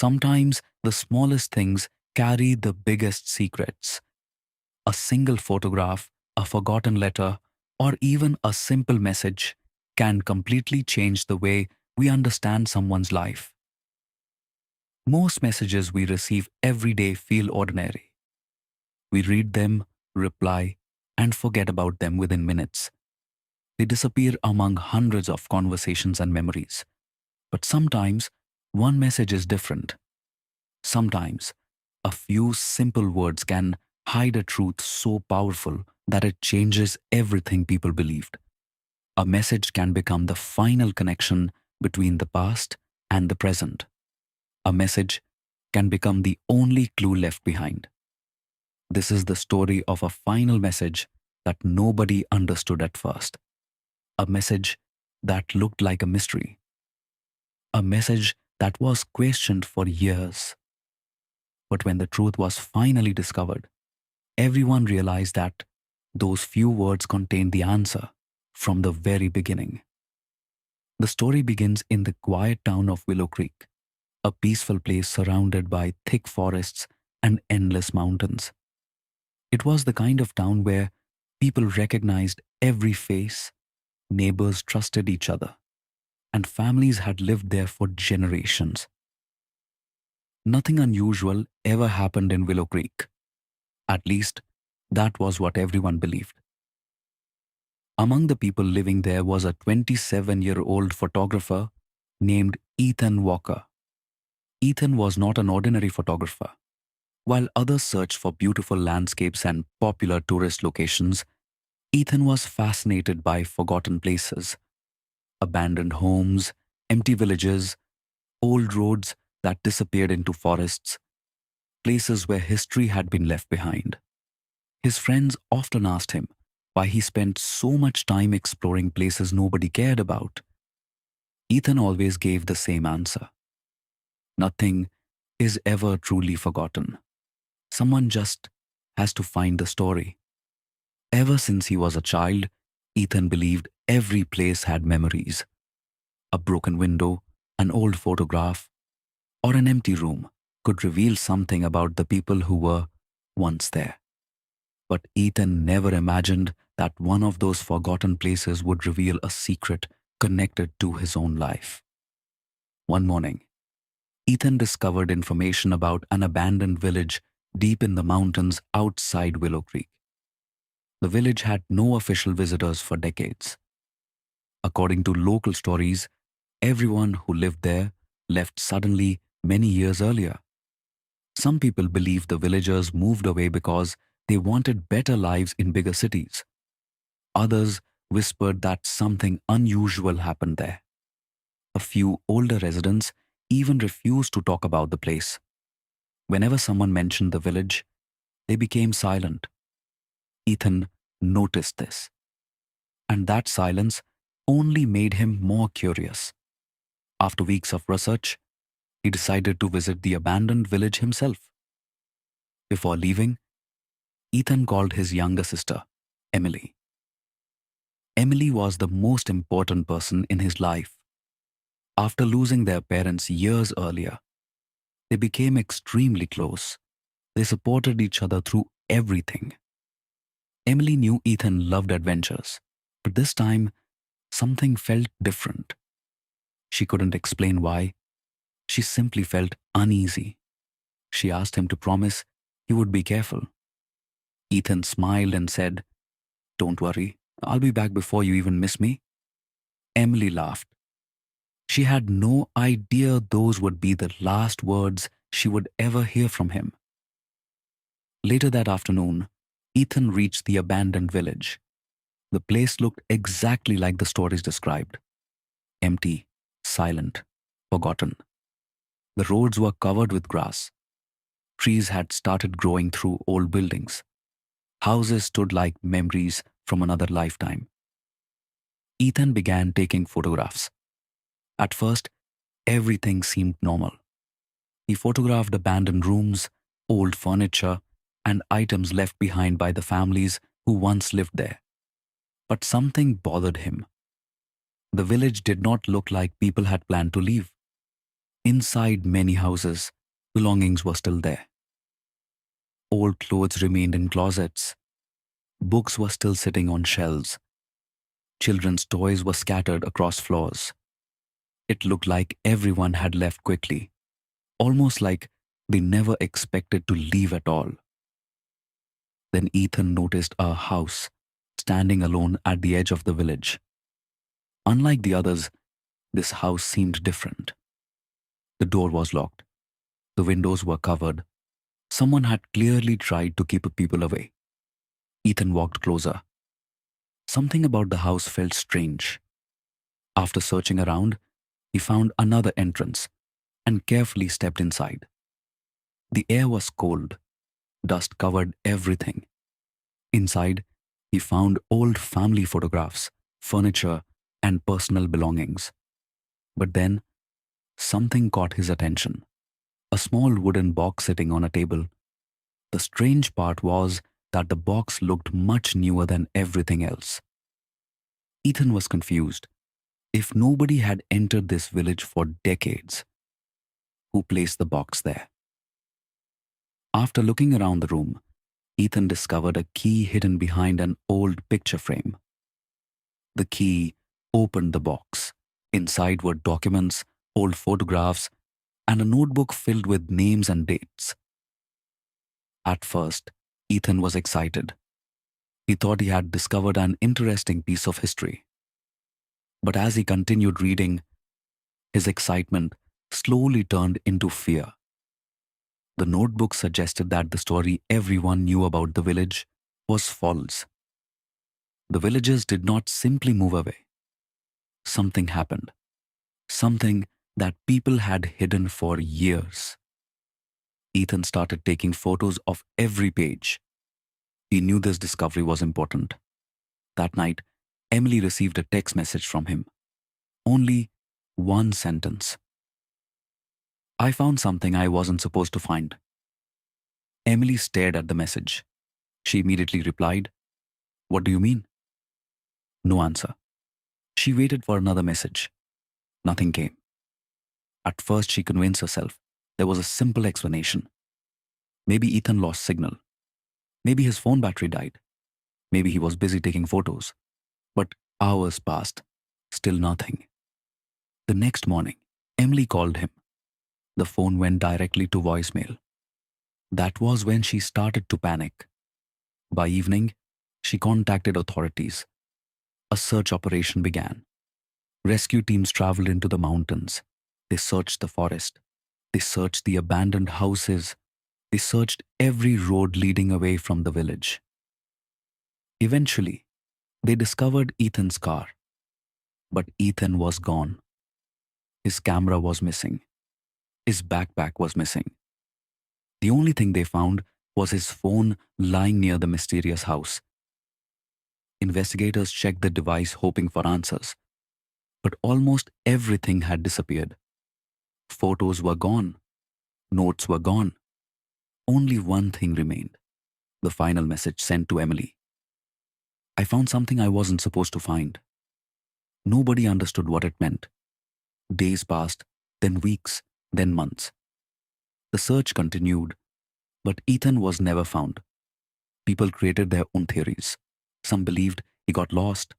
Sometimes the smallest things carry the biggest secrets. A single photograph, a forgotten letter, or even a simple message can completely change the way we understand someone's life. Most messages we receive every day feel ordinary. We read them, reply, and forget about them within minutes. They disappear among hundreds of conversations and memories. But sometimes, one message is different. Sometimes, a few simple words can hide a truth so powerful that it changes everything people believed. A message can become the final connection between the past and the present. A message can become the only clue left behind. This is the story of a final message that nobody understood at first. A message that looked like a mystery. A message that was questioned for years. But when the truth was finally discovered, everyone realized that those few words contained the answer from the very beginning. The story begins in the quiet town of Willow Creek, a peaceful place surrounded by thick forests and endless mountains. It was the kind of town where people recognized every face, neighbors trusted each other, and families had lived there for generations. Nothing unusual ever happened in Willow Creek. At least, that was what everyone believed. Among the people living there was a 27-year-old photographer named Ethan Walker. Ethan was not an ordinary photographer. While others searched for beautiful landscapes and popular tourist locations, Ethan was fascinated by forgotten places, abandoned homes, empty villages, old roads that disappeared into forests, places where history had been left behind. His friends often asked him why he spent so much time exploring places nobody cared about. Ethan always gave the same answer. Nothing is ever truly forgotten. Someone just has to find the story. Ever since he was a child, Ethan believed every place had memories. A broken window, an old photograph, or an empty room could reveal something about the people who were once there. But Ethan never imagined that one of those forgotten places would reveal a secret connected to his own life. One morning, Ethan discovered information about an abandoned village deep in the mountains outside Willow Creek. The village had no official visitors for decades. According to local stories, everyone who lived there left suddenly many years earlier. Some people believe the villagers moved away because they wanted better lives in bigger cities. Others whispered that something unusual happened there. A few older residents even refused to talk about the place. Whenever someone mentioned the village, they became silent. Ethan noticed this, and that silence only made him more curious. After weeks of research, he decided to visit the abandoned village himself. Before leaving, Ethan called his younger sister, Emily. Emily was the most important person in his life. After losing their parents years earlier, they became extremely close. They supported each other through everything. Emily knew Ethan loved adventures, but this time, something felt different. She couldn't explain why. She simply felt uneasy. She asked him to promise he would be careful. Ethan smiled and said, "Don't worry, I'll be back before you even miss me." Emily laughed. She had no idea those would be the last words she would ever hear from him. Later that afternoon, Ethan reached the abandoned village. The place looked exactly like the stories described. Empty, silent, forgotten. The roads were covered with grass. Trees had started growing through old buildings. Houses stood like memories from another lifetime. Ethan began taking photographs. At first, everything seemed normal. He photographed abandoned rooms, old furniture, and items left behind by the families who once lived there. But something bothered him. The village did not look like people had planned to leave. Inside many houses, belongings were still there. Old clothes remained in closets. Books were still sitting on shelves. Children's toys were scattered across floors. It looked like everyone had left quickly, almost like they never expected to leave at all. Then Ethan noticed a house standing alone at the edge of the village. Unlike the others, this house seemed different. The door was locked. The windows were covered. Someone had clearly tried to keep people away. Ethan walked closer. Something about the house felt strange. After searching around, he found another entrance and carefully stepped inside. The air was cold. Dust covered everything. Inside, he found old family photographs, furniture, and personal belongings. But then, something caught his attention. A small wooden box sitting on a table. The strange part was that the box looked much newer than everything else. Ethan was confused. If nobody had entered this village for decades, who placed the box there? After looking around the room, Ethan discovered a key hidden behind an old picture frame. The key opened the box. Inside were documents, old photographs, and a notebook filled with names and dates. At first, Ethan was excited. He thought he had discovered an interesting piece of history. But as he continued reading, his excitement slowly turned into fear. The notebook suggested that the story everyone knew about the village was false. The villagers did not simply move away. Something happened. Something that people had hidden for years. Ethan started taking photos of every page. He knew this discovery was important. That night, Emily received a text message from him. Only one sentence. I found something I wasn't supposed to find. Emily stared at the message. She immediately replied, "What do you mean?" No answer. She waited for another message. Nothing came. At first, she convinced herself there was a simple explanation. Maybe Ethan lost signal. Maybe his phone battery died. Maybe he was busy taking photos. But hours passed. Still nothing. The next morning, Emily called him. The phone went directly to voicemail. That was when she started to panic. By evening, she contacted authorities. A search operation began. Rescue teams traveled into the mountains. They searched the forest. They searched the abandoned houses. They searched every road leading away from the village. Eventually, they discovered Ethan's car. But Ethan was gone. His camera was missing. His backpack was missing. The only thing they found was his phone lying near the mysterious house. Investigators checked the device hoping for answers. But almost everything had disappeared. Photos were gone. Notes were gone. Only one thing remained. The final message sent to Emily. I found something I wasn't supposed to find. Nobody understood what it meant. Days passed, then weeks, then months. The search continued, but Ethan was never found. People created their own theories. Some believed he got lost.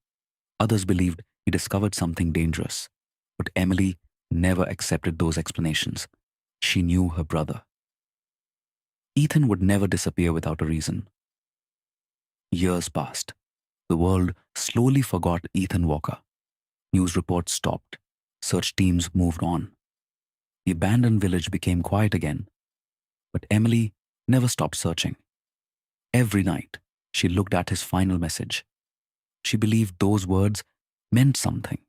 Others believed he discovered something dangerous. But Emily never accepted those explanations. She knew her brother. Ethan would never disappear without a reason. Years passed. The world slowly forgot Ethan Walker. News reports stopped. Search teams moved on. The abandoned village became quiet again. But Emily never stopped searching. Every night, she looked at his final message. She believed those words meant something.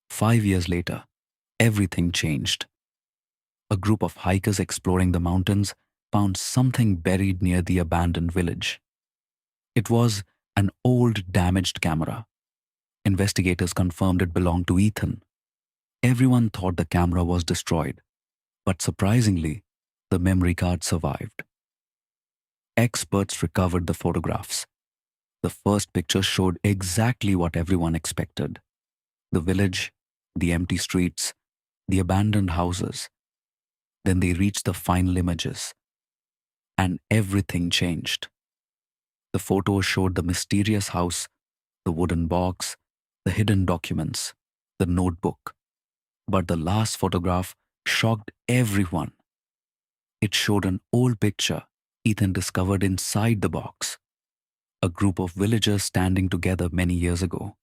5 years later, everything changed. A group of hikers exploring the mountains found something buried near the abandoned village. It was an old, damaged camera. Investigators confirmed it belonged to Ethan. Everyone thought the camera was destroyed, but surprisingly, the memory card survived. Experts recovered the photographs. The first picture showed exactly what everyone expected. The village, the empty streets, the abandoned houses. Then they reached the final images, and everything changed. The photos showed the mysterious house, the wooden box, the hidden documents, the notebook. But the last photograph shocked everyone. It showed an old picture Ethan discovered inside the box. A group of villagers standing together many years ago.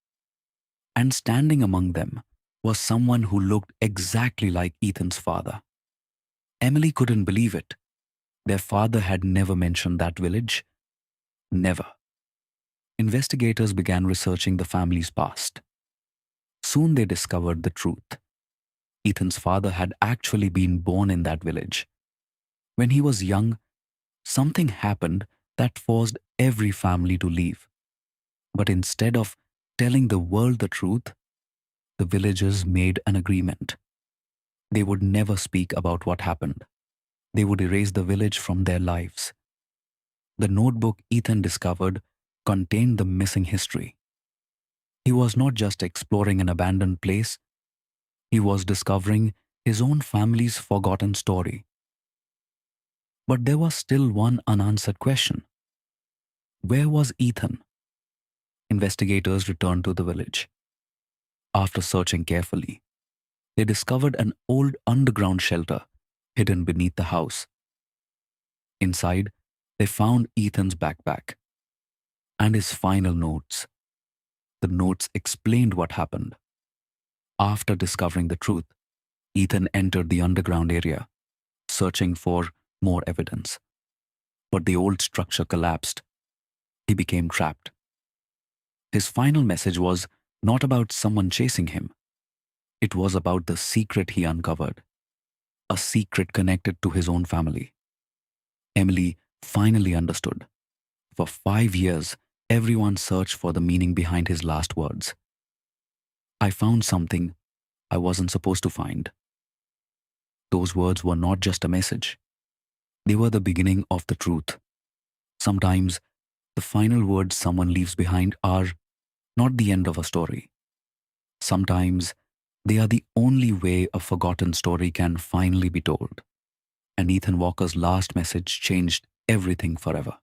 And standing among them was someone who looked exactly like Ethan's father. Emily couldn't believe it. Their father had never mentioned that village. Never. Investigators began researching the family's past. Soon they discovered the truth. Ethan's father had actually been born in that village. When he was young, something happened that forced every family to leave. But instead of telling the world the truth, the villagers made an agreement. They would never speak about what happened. They would erase the village from their lives. The notebook Ethan discovered contained the missing history. He was not just exploring an abandoned place, he was discovering his own family's forgotten story. But there was still one unanswered question. Where was Ethan? Investigators returned to the village. After searching carefully, they discovered an old underground shelter hidden beneath the house. Inside, they found Ethan's backpack and his final notes. The notes explained what happened. After discovering the truth, Ethan entered the underground area, searching for more evidence. But the old structure collapsed. He became trapped. His final message was not about someone chasing him. It was about the secret he uncovered, a secret connected to his own family. Emily finally understood. For 5 years, everyone searched for the meaning behind his last words. I found something I wasn't supposed to find. Those words were not just a message. They were the beginning of the truth. Sometimes, the final words someone leaves behind are not the end of a story. Sometimes, they are the only way a forgotten story can finally be told. And Ethan Walker's last message changed everything forever.